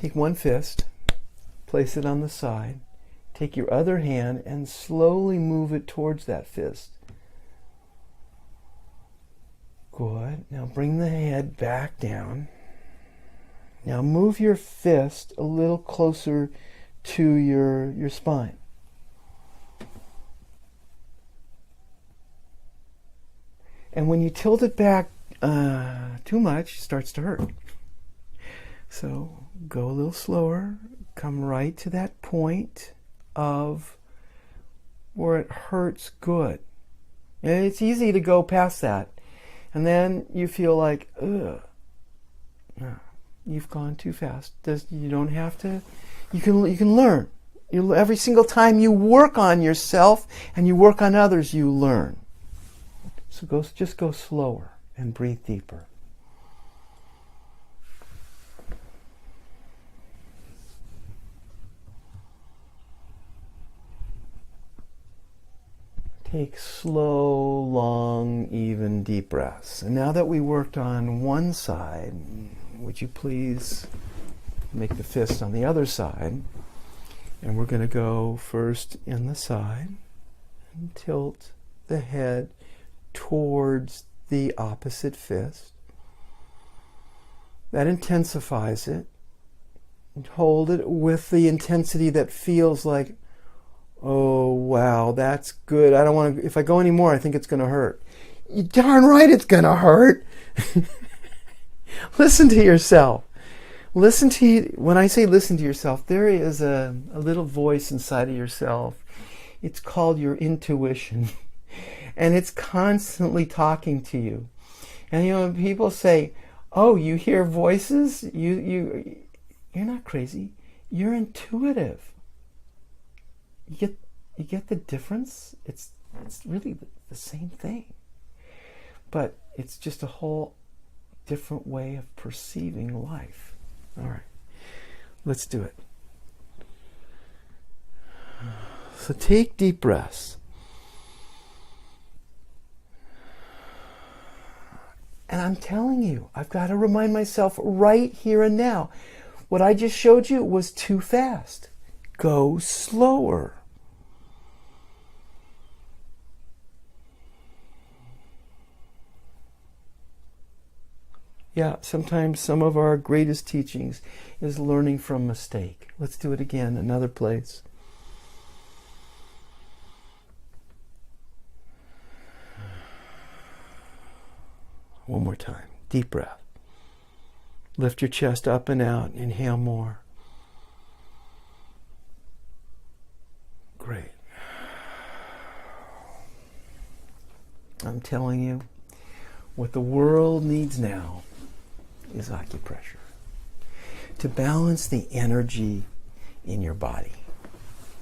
Take one fist, place it on the side. Take your other hand and slowly move it towards that fist. Good. Now bring the head back down. Now move your fist a little closer to your spine. And when you tilt it back too much, it starts to hurt. So go a little slower. Come right to that point of where it hurts good. And it's easy to go past that. And then you feel like, ugh, no, you've gone too fast. You don't have to. You can learn. Every single time you work on yourself and you work on others, you learn. So just go slower and breathe deeper. Take slow, long, even, deep breaths. And now that we worked on one side, would you please make the fist on the other side? And we're going to go first in the side and tilt the head towards the opposite fist. That intensifies it. And hold it with the intensity that feels like, oh, wow, that's good. I don't want to, if I go any more, I think it's going to hurt. You darn right it's going to hurt. Listen to yourself. When I say listen to yourself, there is a little voice inside of yourself. It's called your intuition. And it's constantly talking to you. And when people say, oh, you hear voices? You're not crazy. You're intuitive. You get the difference? It's really the same thing. But it's just a whole different way of perceiving life. All right, let's do it. So take deep breaths. And I'm telling you, I've got to remind myself right here and now. What I just showed you was too fast. Go slower. Yeah, sometimes some of our greatest teachings is learning from mistake. Let's do it again, another place. One more time. Deep breath. Lift your chest up and out. Inhale more. Great. I'm telling you, what the world needs now is acupressure to balance the energy in your body.